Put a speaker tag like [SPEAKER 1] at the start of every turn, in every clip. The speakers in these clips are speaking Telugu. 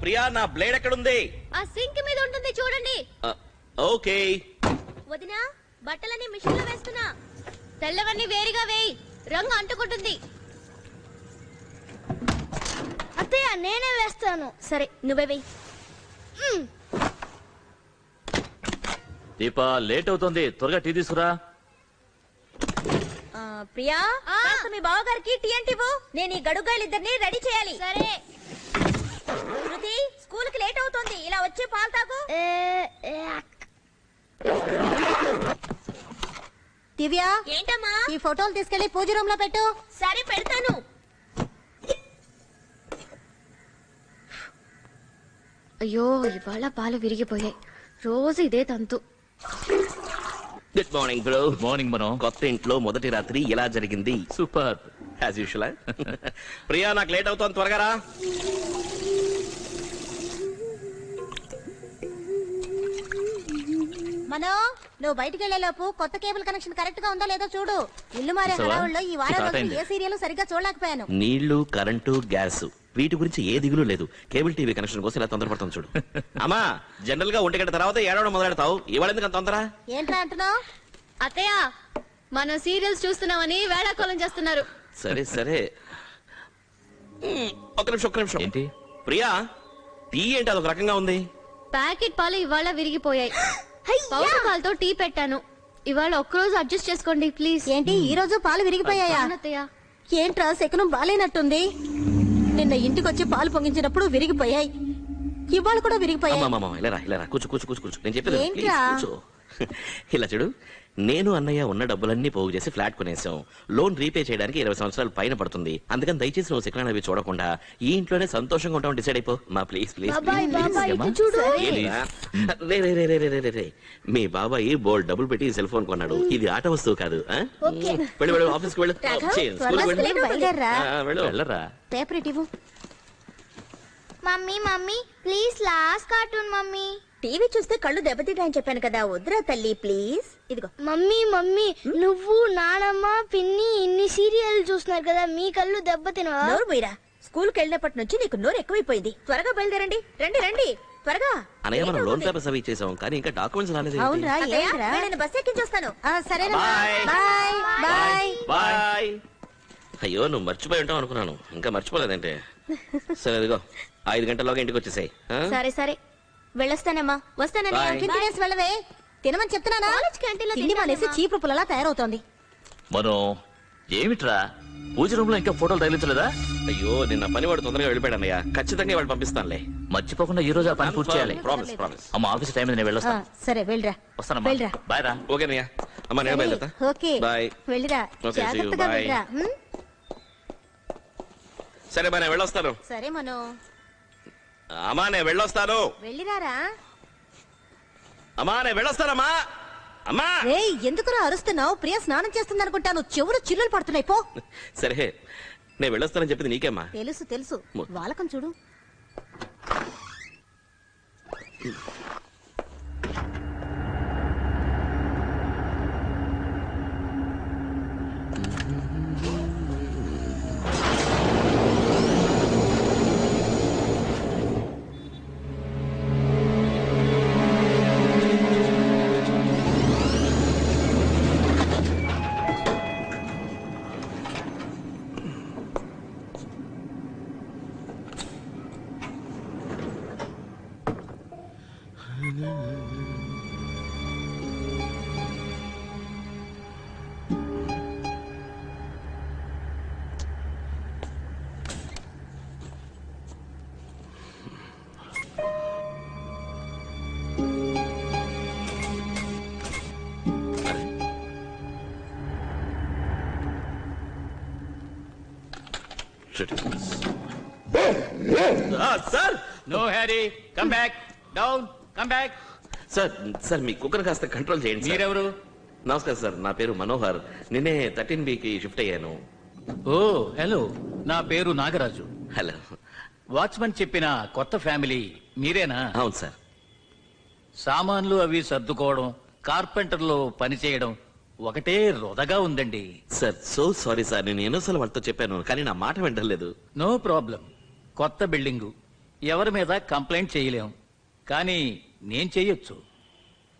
[SPEAKER 1] ప్రియా నా బ్లేడ్ ఎక్కడుంది?
[SPEAKER 2] ఆ సింక్ మీద ఉంటుంది చూడండి.
[SPEAKER 1] ఓకే.
[SPEAKER 2] వదినా బట్టలని మిషన్ లో వేస్తున్నా. తెల్లవన్నీ వేరుగా వేయి, రంగు అంటుకుంటుంది. అత్తయ్య నేనే వేస్తాను. సరే నువ్వే వేయి.
[SPEAKER 3] దీపా లేట్ అవుతుంది, త్వరగా టీ తీసుకురా.
[SPEAKER 2] ప్రియా మీ బావగారికి టీ అంటివ్వు. నేను ఈ గడుగాయలిద్దరిని రెడీ చేయాలి. సరే. శృతి స్కూల్ కి లేట్ అవుతుంది, ఇలా వచ్చి పాలు తాగు.
[SPEAKER 4] దివ్య
[SPEAKER 2] ఏంటమ్మా?
[SPEAKER 4] ఈ ఫోటోలు తీసుకెళ్లి పూజ రూమ్ లో పెట్టు.
[SPEAKER 2] సరే పెడతాను. అయ్యో ఇవాళ పాలు విరిగిపోయాయి. రోజు ఇదే తంతు.
[SPEAKER 1] Good morning bro.
[SPEAKER 3] Good morning మనం.
[SPEAKER 1] కొత్త ఇంట్లో మొదటి రాత్రి ఎలా జరిగింది?
[SPEAKER 3] Super
[SPEAKER 1] as usual. ప్రియా నాకు లేట్ అవుతుంది, త్వరగా రా.
[SPEAKER 4] మనో నువ్వు బయటికి వెళ్లే లోపు కొత్త కేబుల్ కనెక్షన్ కరెక్ట్ గా ఉందో లేదో చూడు. ఇల్లు మారే హడావుల్లో ఈ వారం రోజులు ఏ సీరియల్ సరిగ్గా చూడలేకపోయాను.
[SPEAKER 1] నీళ్లు, కరెంటు, గ్యాస్ వీటి గురించి ఏ దిగులు లేదు. కేబుల్ టీవీ కనెక్షన్ కోసం ఇలా తొందరపడతాం చూడు. అమ్మా జనరల్ గా 1 గంట తర్వాత ఏడవడం మొదలెడతావు, ఇవాళ ఎందుకు అంత తొందర?
[SPEAKER 4] ఏంట్రా అంటున్నావు?
[SPEAKER 2] అత్తయ్య మనం సీరియల్స్ చూస్తున్నామని వేళాకోళం చేస్తున్నారు.
[SPEAKER 1] సరే సరే ఒక్క నిమిషం.
[SPEAKER 3] ఏంటి
[SPEAKER 1] ప్రియా టీ ఏంటి అదొక రకంగా ఉంది?
[SPEAKER 2] ప్యాకెట్ పాలు ఇవాళ విరిగిపోయాయి. పౌడర్ పాలతో టీ పెట్టాను. ఇవాళ ఒక్కరోజు అడ్జస్ట్ చేసుకోండి ప్లీజ్.
[SPEAKER 4] ఏంటి ఈ రోజు పాలు విరిగిపోయాయా?
[SPEAKER 2] అత్తయ్య
[SPEAKER 4] ఏంట్రా శకునం బాలేనట్టుంది. నిన్న ఇంటికి వచ్చి పాలు పొంగించినప్పుడు విరిగిపోయాయి, ఇవాళ కూడా విరిగిపోయాయి.
[SPEAKER 1] ఇలా కూర్చో. నేను చెప్పేది
[SPEAKER 4] ఏంట్రా?
[SPEAKER 1] కూర్చో. ఇలా చూడు, నేను అన్నయ్య ఉన్న డబ్బులన్నీ పోగు చేసి ఫ్లాట్ కొనేసాం. లోన్ రీపే చేయడానికి 20 సంవత్సరాలు పైన పడుతుంది. అందుకని దయచేసి నువ్వు శిఖరాన్ని అవి చూడకుండా ఈ ఇంట్లోనే సంతోషంగా ఉంటాం డిసైడ్ అయిపో. మా ప్లీజ్. మీ బాబాయ్ బోల్డ్ డబ్బులు పెట్టి సెల్ ఫోన్ కొన్నాడు. ఇది ఆట వస్తువు కాదు. వెళ్ళు ఆఫీస్కి వెళ్ళు, వెళ్ళరా.
[SPEAKER 4] పేపర్ ఇవ్వు.
[SPEAKER 5] Mummy please last cartoon mummy.
[SPEAKER 2] TV చూస్తే కళ్ళు దెబ్బతింటాయని చెప్పాను కదా, వద్దురా తల్లి ప్లీజ్. ఇదిగో
[SPEAKER 5] మమ్మీ నువ్వు నానమ్మ పిన్ని ఇన్ని సీరియల్ చూస్తున్నారు కదా, మీ కళ్ళు దెబ్బతినవా?
[SPEAKER 2] నోరు మీరా, స్కూల్ కి వెళ్ళినప్పటి నుంచి నీకు నోరు ఎక్కువైపోయింది. త్వరగా బయలుదేరండి. రండి త్వరగా.
[SPEAKER 1] అనయ్య మనం లోన్ పేపర్స్ అవి ఇచ్చేసాం కానీ ఇంకా డాక్యుమెంట్స్ రాలేదు.
[SPEAKER 4] అవునరా?
[SPEAKER 2] నేను బస్ ఎక్కించొస్తాను.
[SPEAKER 4] సరేనా, బాయ్.
[SPEAKER 1] బాయ్. అయ్యో నువ్వు మర్చిపోయి ఉంటావు అనుకున్నాను, ఇంకా మర్చిపోలేదంటే. సరే ఇదిగో 5 గంటల్లోగా ఇంటికి వచ్చేసాయి.
[SPEAKER 2] సరే వెళ్ళొస్తానమ్మా. వస్తానని
[SPEAKER 4] తినేసి వెళ్ళవే. తినమని చెప్తున్నానా? తిండి మానేసి చీపు పుల్లలా తయారవుతోంది.
[SPEAKER 3] మనం ఏమిట్రా పూజ రూమ్ లో ఇంకా ఫోటోలు తగిలించలేదా?
[SPEAKER 1] అయ్యో నిన్న పనివాడు తొందరగా వెళ్ళిపోయాడు అన్నయ్య. ఖచ్చితంగా వాళ్ళు పంపిస్తానులే.
[SPEAKER 3] మర్చిపోకుండా ఈ రోజు ఆ పని పూర్తి చేయాలి.
[SPEAKER 1] ప్రామిస్.
[SPEAKER 3] అమ్మ ఆఫీస్ టైం నేను వెళ్ళొస్తా.
[SPEAKER 4] సరే వెళ్ళరా.
[SPEAKER 3] వస్తానమ్మా.
[SPEAKER 4] వెళ్ళరా.
[SPEAKER 3] బాయ్ రా.
[SPEAKER 1] ఓకే అన్నయ్య. అమ్మా నేను బయలుదేరుతా.
[SPEAKER 4] Okay
[SPEAKER 1] bye.
[SPEAKER 4] వెళ్ళిరా,
[SPEAKER 1] Okay, see you.
[SPEAKER 4] జాగ్రత్తగా
[SPEAKER 1] Bye.
[SPEAKER 4] వెళ్ళరా.
[SPEAKER 1] సరే నేను వెళ్ళొస్తాను.
[SPEAKER 4] సరే మనో.
[SPEAKER 1] అమ్మా నేను వెళ్ళొస్తాను.
[SPEAKER 4] వెళ్ళిరారా.
[SPEAKER 1] అమ్మా నేను వెళ్ళొస్తానమ్మా. అమ్మా
[SPEAKER 4] ఎందుకురా అరుస్తున్నావు? ప్రియ స్నానం చేస్తుంది అనుకుంటాను, చెవులు చిల్లులు పడుతున్నాయి. పో.
[SPEAKER 1] సరే నేను వెళ్ళొస్తానని చెప్పింది నీకేమ్మా?
[SPEAKER 4] తెలుసు వాళ్ళకం చూడు.
[SPEAKER 1] Sir
[SPEAKER 3] no Harry, come back down, come back.
[SPEAKER 1] Sir మీ కుక్కర్ కాస్త కంట్రోల్ చేయండి.
[SPEAKER 3] మీరెవరు?
[SPEAKER 1] నమస్కారం సార్, నా పేరు మనోహర్. నిన్నే 13B కి షిఫ్ట్ అయ్యాను.
[SPEAKER 6] ఓ హలో, నా పేరు నాగరాజు.
[SPEAKER 1] హలో.
[SPEAKER 6] వాచ్మన్ చెప్పిన కొత్త ఫ్యామిలీ మీరేనా?
[SPEAKER 1] అవును సార్.
[SPEAKER 6] సామాన్లు అవి సర్దుకోవడం, కార్పెంటర్లో పని చేయడం ఒకటే రొదగా ఉందండి.
[SPEAKER 1] సార్ సో సారీ సార్, నేను ఎన్నోసార్లు వాళ్ళతో చెప్పాను కానీ నా మాట వింటలేదు.
[SPEAKER 6] No problem. కొత్త బిల్డింగు, ఎవరి మీద కంప్లైంట్ చేయలేం, కానీ నేను చెయ్యొచ్చు.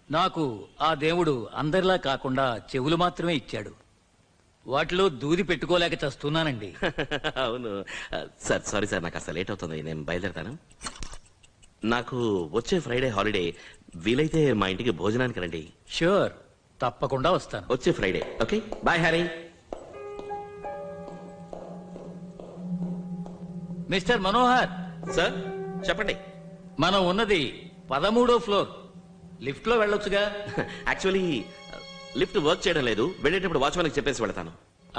[SPEAKER 6] నాకు ఆ దేవుడు అందరిలా కాకుండా చెవులు మాత్రమే ఇచ్చాడు. వాటిలో దూది పెట్టుకోలేక చస్తున్నానండి.
[SPEAKER 1] అవును సార్, సారీ సార్, నాకు అసలు లేట్ అవుతుంది, నేను బయలుదేరతాను. నాకు వచ్చే ఫ్రైడే హాలిడే, వీలైతే మా ఇంటికి భోజనానికి రండి.
[SPEAKER 6] ష్యూర్, తప్పకుండా వస్తాను.
[SPEAKER 1] వచ్చే Friday. Okay, bye Harry.
[SPEAKER 6] Mister Manohar,
[SPEAKER 1] sir చెప్పండి.
[SPEAKER 6] మనం ఉన్నది 13వ ఫ్లోర్. లిఫ్ట్ లో వెళ్ళొచ్చుగా?
[SPEAKER 1] యాక్చువల్లీ లిఫ్ట్ వర్క్ చేయడం లేదు, వెళ్ళేటప్పుడు వాచ్మెన్కి చెప్పేసి వెళ్తాను.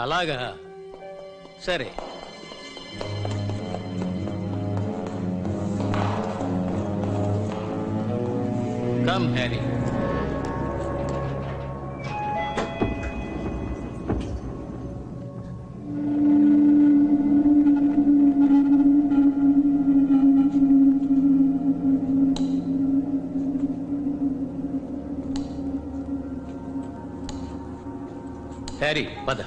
[SPEAKER 6] అలాగా, సరే. Come Harry. హ్యారీ, పద.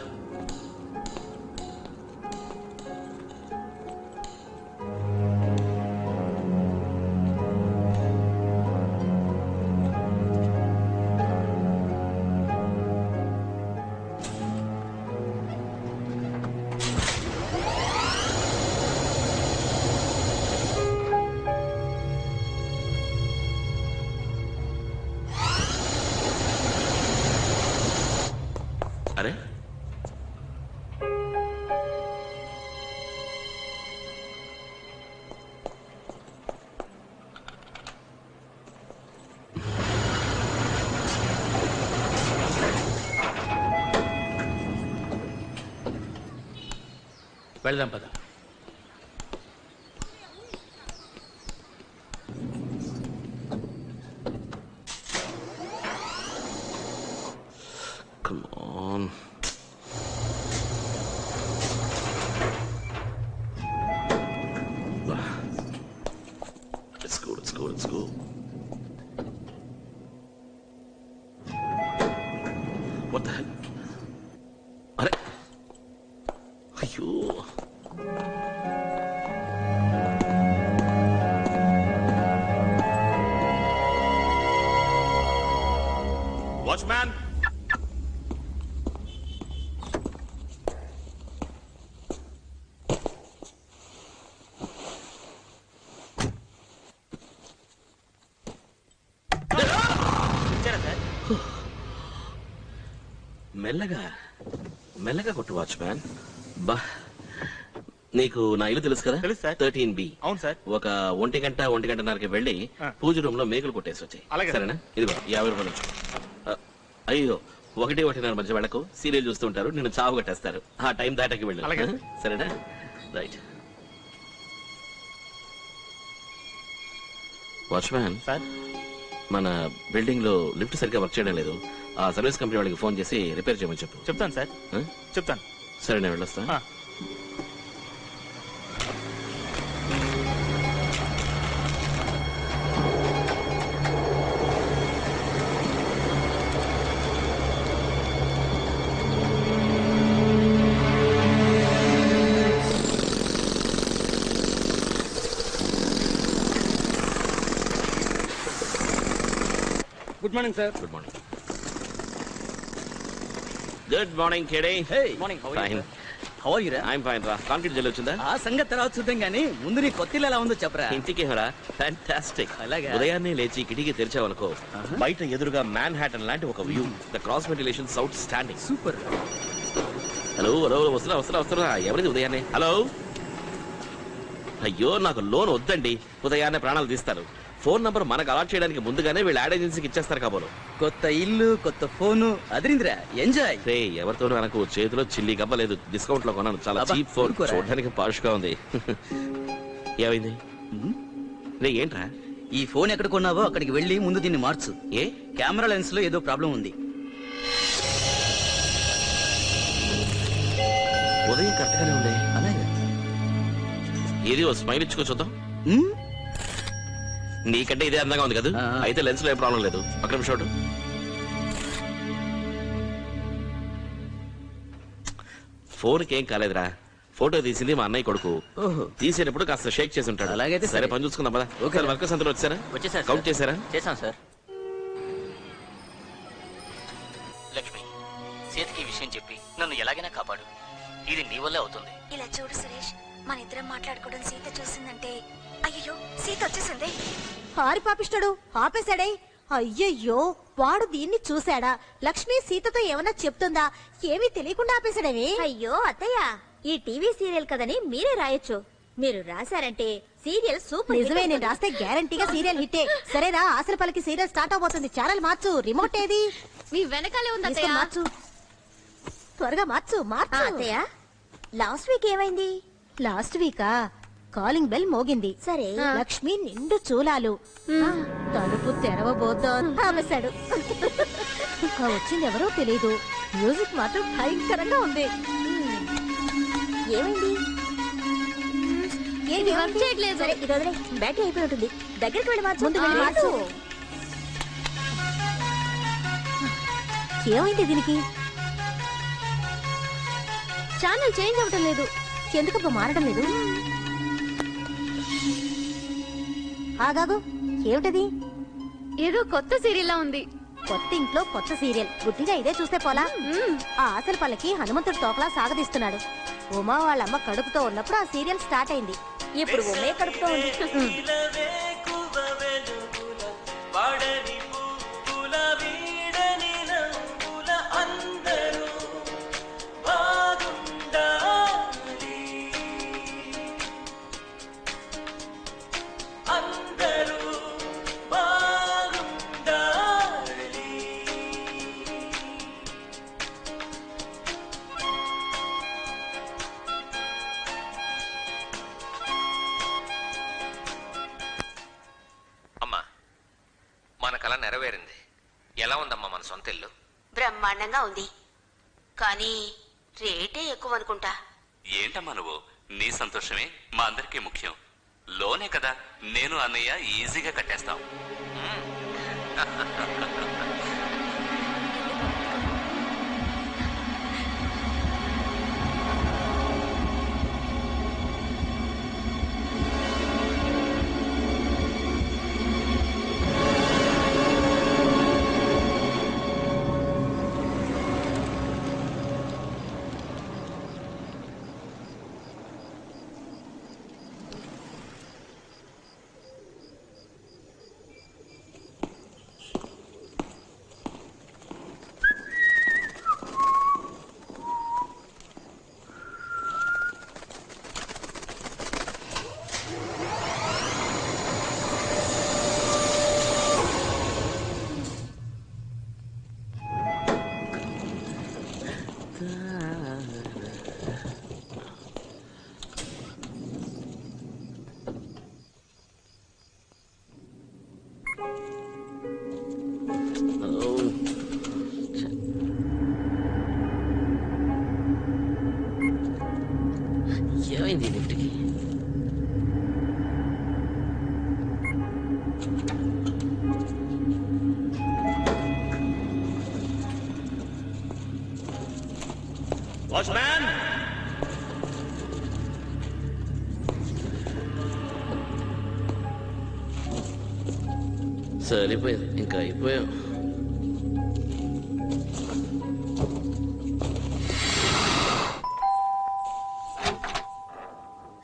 [SPEAKER 1] అరే,
[SPEAKER 6] వెళ్దాం, పద.
[SPEAKER 1] come on. Let's go, let's go, let's go. What the hell? అరే, అయ్యో. వాచ్మ్యాన్, మెల్లగా మెల్లగా కొట్టు వాచ్మ్యాన్. బా, నీకు నా ఇల్లు తెలుసు కదా?
[SPEAKER 7] తెలుసు సార్.
[SPEAKER 1] 13B.
[SPEAKER 7] అవును సార్.
[SPEAKER 1] ఒక ఒంటిగంటన్నరకి వెళ్ళి పూజ రూమ్ లో మేకులు కొట్టేసి వచ్చాయి.
[SPEAKER 7] అలాగే.
[SPEAKER 1] సరేనా? ఇదిగో 50 రూపాయలు ఉంచు. అయ్యో, 1-1:30 మధ్య వెళ్ళకు, సీరియల్ చూస్తూ ఉంటారు, నిన్ను చావు కట్టేస్తారు. ఆ టైం దాటకి వెళ్ళు.
[SPEAKER 7] అలాగే.
[SPEAKER 1] సరేనా? రైట్. వాచ్మ్యాన్
[SPEAKER 7] సార్,
[SPEAKER 1] మన బిల్డింగ్ లో లిఫ్ట్ సరిగ్గా వర్క్ చేయడం లేదు. ఆ సర్వీస్ కంపెనీ వాళ్ళకి ఫోన్ చేసి రిపేర్ చేయమని చెప్పు.
[SPEAKER 7] చెప్తాను సార్,
[SPEAKER 1] ఆ?
[SPEAKER 7] చెప్తాను.
[SPEAKER 1] సరే, నేను వెళ్ళొస్తా.
[SPEAKER 7] ఆ.
[SPEAKER 8] Good morning sir.
[SPEAKER 1] Good morning. Good morning కేడే.
[SPEAKER 8] Morning.
[SPEAKER 1] Fine.
[SPEAKER 8] How are you రా?
[SPEAKER 1] ఐఎమ్ ఫైన్ రా. కాంక్రీట్ జల్లి వచ్చిందా?
[SPEAKER 8] ఆ సంగతి తర్వాత చూద్దాం గానీ ముందు నీ కొత్త ఇల్లు ఎలా ఉందో చెప్పరా.
[SPEAKER 1] ఇంటికి రా. ఫ్యాంటాస్టిక్.
[SPEAKER 8] అలాగా?
[SPEAKER 1] ఉదయాన్నే లేచి కిటికీ తెరిచావనుకో, బయట ఎదురుగా మ్యాన్ హ్యాటన్ లాంటి ఒక view. The cross ventilation out standing.
[SPEAKER 8] Super.
[SPEAKER 1] Hello hello, వస్తున్నా. ఎవరిది ఉదయాన్నే? హలో. అయ్యో, నాకు లోన్ వద్దండి, ఉదయాన్నే ప్రాణాలు తీస్తారు. ఫోన్ నంబర్ మనకు అలాట్ చేయడానికి ముందుగానే వీళ్ళు యాడ్ ఏజెన్సీకి ఇచ్చేస్తారు కాబోలు.
[SPEAKER 8] కొత్త ఇల్లు, కొత్త ఫోను, అదిరిందిరా, ఎంజాయ్.
[SPEAKER 1] రే, ఎవరితోనూ నాకు చేతిలో చిల్లి గవ్వలేదు, డిస్కౌంట్ లో కొన్నాను. చాలా
[SPEAKER 8] అబ్బా,
[SPEAKER 1] చీప్ ఫోన్,
[SPEAKER 8] ఊరుకోరా.
[SPEAKER 1] చూడడానికి పాష్ గా ఉంది. ఏమైంది రే? ఏంట్రా?
[SPEAKER 8] ఈ ఫోన్ ఎక్కడ కొన్నావో అక్కడికి వెళ్ళి ముందు దీన్ని మార్చు.
[SPEAKER 1] ఏ
[SPEAKER 8] కెమెరా లెన్స్ లో ఏదో ప్రాబ్లం ఉంది.
[SPEAKER 1] ఉదయం కరెక్ట్ గానే ఉంది.
[SPEAKER 8] అలాగే.
[SPEAKER 1] ఏది ఓ స్మైల్ ఇచ్చుకో చూద్దాం. నీకంటే ఇదే అందంగా ఉంది కదా?
[SPEAKER 8] ఆ.
[SPEAKER 1] అయితే లెన్స్ లో ఏం ప్రాబ్లం లేదు. ఒక నిమిషం చూడు. ఫోన్కి ఏం కాలేదురా, ఫోటో తీసింది మా అన్నయ్య కొడుకు. తీసేటప్పుడు కాస్త షేక్ చేసి ఉంటాడు.
[SPEAKER 8] అలాగైతే
[SPEAKER 1] సరే పని చూసుకుందాం పదా. ఒకసారి వర్కర్స్ అందరూ వచ్చారా?
[SPEAKER 3] వచ్చేసారు
[SPEAKER 1] కౌంట్ చేశారా?
[SPEAKER 3] చేశాం సార్. లక్ష్మి, సీతకి ఈ విషయం చెప్పి నన్ను ఎలాగైనా కాపాడు. ఇది నీ వల్లే అవుతుంది.
[SPEAKER 2] ఇలా చూడు సురేష్, మన ఇద్దరం మాట్లాడుకోవడం సీత చూసిందంటే అయ్యో సీత వచ్చేసింది.
[SPEAKER 4] హారి పాపిస్తాడు ఆపేశాడే. అయ్యయ్యో వాడు దీన్ని చూశాడా? లక్ష్మి సీతతో ఏమన్నా చెప్తుందా? ఏమీ తెలియకుండా ఆపేశాడేవి.
[SPEAKER 2] అయ్యో అత్తయ్య, ఈ టీవీ సీరియల్ కదని మీరే రాయొచ్చు. మీరు రాశారంటే సీరియల్ సూపర్.
[SPEAKER 4] నిజమే, నేను రాస్తే గ్యారంటీగా సీరియల్ హిట్టే. సరేరా, ఆశల పలికి సీరియల్ స్టార్ట్ అవబోతుంది. ఛానల్ మార్చు. రిమోట్ ఏది?
[SPEAKER 2] మీ వెనకాలే ఉంది
[SPEAKER 4] తీసుకొని
[SPEAKER 2] అత్తయ్య.
[SPEAKER 4] మార్చు, త్వరగా మార్చు మార్చు.
[SPEAKER 2] అత్తయ్య, లాస్ట్ వీక్ ఏమైంది?
[SPEAKER 4] లాస్ట్ వీకా కాలింగ్ బెల్ మోగింది.
[SPEAKER 2] సరే.
[SPEAKER 4] లక్ష్మి నిండు చూలాలు. తలుపు తెరవబోద్దా ఆపేశాడు. ఇంకా వచ్చింది ఎవరో తెలీదు. మ్యూజిక్ మాత్రం భయంకరంగా ఉంది.
[SPEAKER 2] ఏమైంది?
[SPEAKER 4] ఏంటి
[SPEAKER 2] వర్క్ చేయట్లేదు. సరే ఇది వదిలే, బ్యాటరీ అయిపోయి ఉంటుంది. దగ్గరికి వెళ్ళి మార్చు.
[SPEAKER 4] ముందు వెళ్ళి మార్చు. ఏమైంది దీనికి?
[SPEAKER 2] ఛానల్ చేంజ్ అవ్వటం లేదు.
[SPEAKER 4] ఎందుకబ్బా మారడం లేదు? ఆగాగు, ఏమిటది?
[SPEAKER 2] ఏదో కొత్త సీరియల్ లా ఉంది.
[SPEAKER 4] కొత్త ఇంట్లో కొత్త సీరియల్. గుడ్డిగా ఇదే చూస్తే పోలా. ఆ ఆశల పల్లకి హనుమంతుడు తోకలా సాగదీస్తున్నాడు. ఉమా వాళ్ళమ్మ కడుపుతో ఉన్నప్పుడు ఆ సీరియల్ స్టార్ట్ అయింది.
[SPEAKER 2] ఇప్పుడు ఉమ్మే కడుపుతో ఉంది.
[SPEAKER 7] అమ్మా, మన కళ నెరవేరింది. ఎలా ఉందమ్మా మన సొంత ఇల్లు?
[SPEAKER 9] బ్రహ్మాండంగా ఉంది, కానీ రేటే ఎక్కువ అనుకుంటా.
[SPEAKER 10] ఏంటమ్మా నువ్వు? నీ సంతోషమే మా అందరికీ ముఖ్యం. లోనే కదా, నేను అన్నయ్య ఈజీగా కట్టేస్తాం.
[SPEAKER 1] ఏమైంది లిఫ్ట్కి? వాచ్మ్యాన్, సరిపోయింది, ఇంకా అయిపోయాం.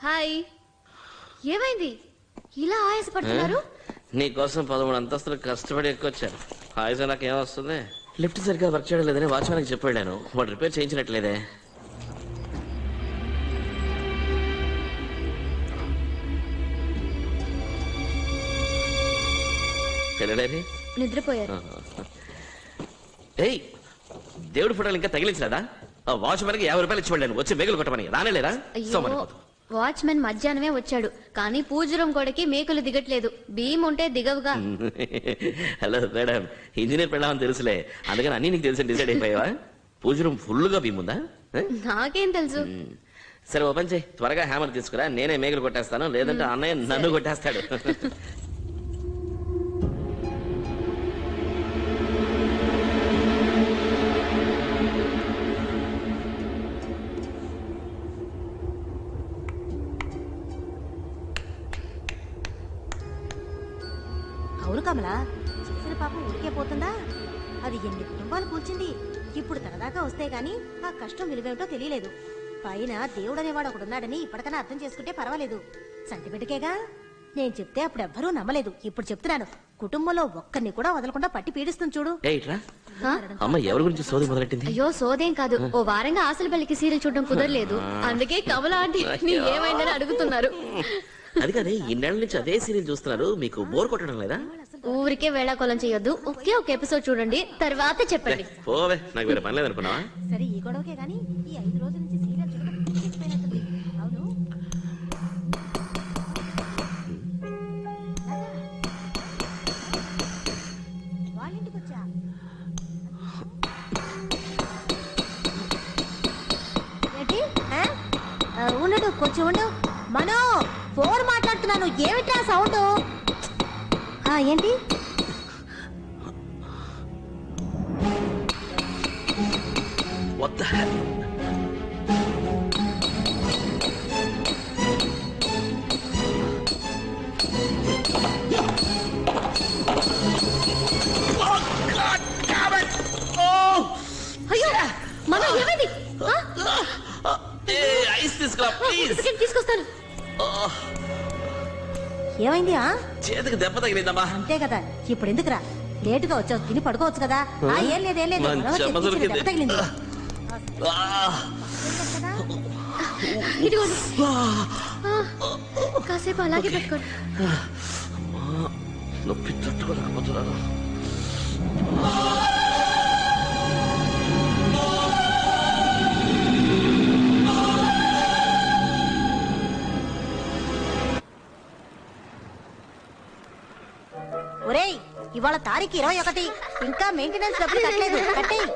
[SPEAKER 2] హాయ్, ఏమైంది? ఇలా ఆయాసపడుతున్నారు?
[SPEAKER 1] నీకోసం 13 అంతస్తులు కష్టపడి ఎక్కొచ్చాను. హాయిగా నాకేమొస్తుంది? లిఫ్ట్ సరిగ్గా వర్క్ చేయడం లేదని వాచ్మెన్కి చెప్పాను. వాడు రిపేర్ చేయించినట్లేదే. వెళ్ళడారి
[SPEAKER 2] నిద్రపోయారు.
[SPEAKER 1] ఏయ్, దేవుడి ఫోటోలు ఇంకా తగిలించలేదా? ఆ వాచ్మెన్కి 50 రూపాయలు ఇచ్చి వెళ్ళాను, వచ్చి మేకలు కొట్టమని. రానేలేరా?
[SPEAKER 2] వాచ్మెన్ మధ్యాహ్నమే వచ్చాడు, కానీ పూజ రూమ్ గోడకి మేకులు దిగట్లేదు. భీమ్ ఉంటే దిగవుగా.
[SPEAKER 1] హలో మేడం, ఇంజనీర్ పెళ్ళామని తెలుసులే, అందుకని అన్ని నీకు తెలిసి డిసైడ్ అయిపోయావా? పూజ రూమ్ ఫుల్ గా భీమ్ ఉందా?
[SPEAKER 2] నాకేం తెలుసు.
[SPEAKER 1] సరే ఓపెన్ చేయి, త్వరగా హ్యామర్ తీసుకురా. నేనే మేకలు కొట్టేస్తాను, లేదంటే అన్నయ్య నన్ను కొట్టేస్తాడు.
[SPEAKER 4] అవును కమలా, చేసిన పాపం ఊరికే పోతుందా? అది ఎన్ని కుటుంబాలు కూల్చింది. ఇప్పుడు తనదాకా వస్తే గాని ఆ కష్టం విలువేమిటో తెలియలేదు. పైన దేవుడనేవాడు ఒకడున్నాడని ఇప్పటికైనా అర్థం చేసుకుంటే పర్వాలేదు. సంటిబిడ్డకేగా. నేను చెప్తే అప్పుడు ఎవ్వరూ నమ్మలేదు. ఇప్పుడు చెప్తున్నాను, కుటుంబంలో ఒక్కరిని కూడా వదలకుండా పట్టి పీడిస్తుంది చూడు.
[SPEAKER 1] అమ్మ ఎవరి గురించి సోది మొదలెట్టింది?
[SPEAKER 11] అయ్యో సోదేం కాదు, ఓ వారంగా ఆశల పెళ్లికి సీరియల్ చూడడం కుదరలేదు. అందుకే కమలా ఆంటీ ఏమైందని అడుగుతున్నారు.
[SPEAKER 1] అది కాదే, ఇన్నేళ్ల నుంచి అదే సీరియల్ చూస్తున్నారు, మీకు బోర్ కొట్టడం లేదా?
[SPEAKER 11] ఊరికే వేళాకోళం చేయొద్దు, ఒకే ఒక ఎపిసోడ్ చూడండి, తర్వాత చెప్పండి.
[SPEAKER 1] పోవే, నాకు వేరే పని లేదనుకున్నావా?
[SPEAKER 4] సరే ఈ గొడవకే గాని ఈ 5 రోజుల నుంచి సీరియల్ చూడడం పిచ్చిపోయినట్టుంది. అవును వాళ్ళింటికి వచ్చా. ఏంటి? ఉండు కొంచెం ఉండు. మనో ఫోన్ మాట్లాడుతున్నాను, ఏమిట్రా సౌండ్? ఏంటి?
[SPEAKER 1] What the hell?
[SPEAKER 11] అయ్యో మనో ఏమైంది?
[SPEAKER 1] ఐస్ తీసుకురా ప్లీజ్.
[SPEAKER 11] తీసుకొస్తాను.
[SPEAKER 4] ఏమైంది?
[SPEAKER 1] చేతికి దెబ్బ తగిలిందమ్మా.
[SPEAKER 4] అంతే కదా, ఇప్పుడు ఎందుకురా లేటుగా వచ్చావు, తిని పడుకోవచ్చు కదా. ఏం లేదు ఏం లేదు, దెబ్బ తగిలింది.
[SPEAKER 11] ఇదిగోండి. కాసేపు అలాగే పెట్టుకోండి.
[SPEAKER 1] నొప్పి తట్టుకోలేకపోతున్నాను.
[SPEAKER 4] ఒరేయ్, ఇవాళ తారీఖు 21, ఇంకా మెయింటెనెన్స్ డబ్బులు కట్టలేదు. కట్టేయ్.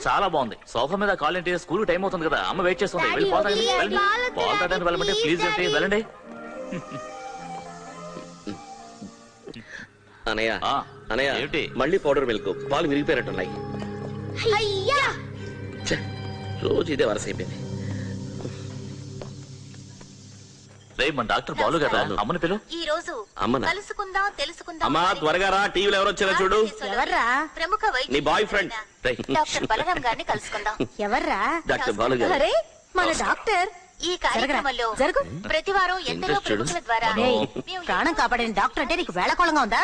[SPEAKER 3] చాలా బాగుంది. సోఫా మీద కాలేంటి, స్కూల్ టైం అవుతుంది కదా, అమ్మ వెయిట్ చేస్తుంది. వెళ్ళి పాలు తాగడానికి వెళ్ళమంటే ప్లీజ్ చెప్పి వెళ్ళండి.
[SPEAKER 1] అనయ్య అనయ్య,
[SPEAKER 3] ఏమిటి?
[SPEAKER 1] మళ్ళీ పౌడర్ మిల్క్, పాలు విరిగిపోయినట్టున్నాయి. రోజు ఇదే వరస అయిపోయింది.
[SPEAKER 3] మన డాక్టర్ బాలు కదా, అమ్మని పిలు.
[SPEAKER 9] ఈ రోజు
[SPEAKER 1] అమ్మనా?
[SPEAKER 9] కలుసుకుందాం తెలుసుకుందాం.
[SPEAKER 1] అమ్మా త్వరగా రా, టీవీలో ఎవరు వచ్చారో చూడు.
[SPEAKER 4] ఎవర్రా?
[SPEAKER 9] ప్రముఖ
[SPEAKER 1] నీ బాయ్ ఫ్రెండ్
[SPEAKER 9] డాక్టర్ బలరాం గారిని కలుసుకుందాం.
[SPEAKER 4] ఎవర్రా?
[SPEAKER 1] డాక్టర్ బాలు గారు.
[SPEAKER 4] అరే మన డాక్టర్.
[SPEAKER 9] ఈ కార్యక్రమంలో
[SPEAKER 4] జరుగు.
[SPEAKER 9] ప్రతి వారం ఎందరో ప్రముఖుల ద్వారా
[SPEAKER 4] ఏయ్, ప్రాణం కాపాడిన డాక్టర్ అంటే నీకు వేళకోళంగా ఉందా?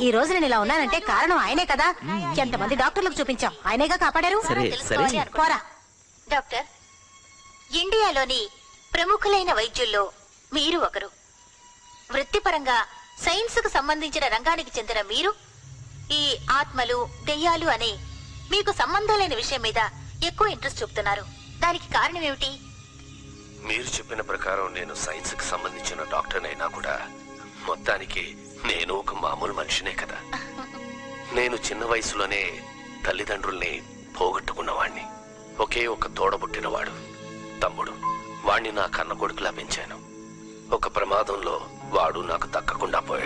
[SPEAKER 4] ఈ రోజు నేను ఇలా ఉన్నానంటే కారణం ఆయనే కదా. ఎంతమంది డాక్టర్లకు చూపించాం, ఆయనేగా కాపాడారు.
[SPEAKER 9] తెలుసుకోవాలి అనుకోరా. డాక్టర్, ఇండియాలోని ప్రముఖులైన వైద్యుల్లో మీరు ఒకరు. వృత్తిపరంగా సైన్స్ కు సంబంధించిన రంగానికి చెందిన మీరు ఈ ఆత్మలు, దెయ్యాలు అనే మీకు సంబంధం లేని విషయం మీద ఎక్కువ ఇంట్రెస్ట్ చూపుతున్నారు. దానికి కారణం ఏమిటి?
[SPEAKER 12] మీరు చెప్పిన ప్రకారం నేను సైన్స్ కి సంబంధించిన డాక్టర్ అయినా కూడా మొత్తానికి నేను ఒక మామూలు మనిషినే కదా. నేను చిన్న వయసులోనే తల్లిదండ్రుల్ని పోగొట్టుకున్నవాణ్ణి. ఒకే ఒక తోడబుట్టినవాడు తమ్ముడు. వాణ్ణి నా కన్న కొడుకులా పెంచాను. ఒక ప్రమాదంలో వాడు నాకు దక్కకుండా పోయాడు.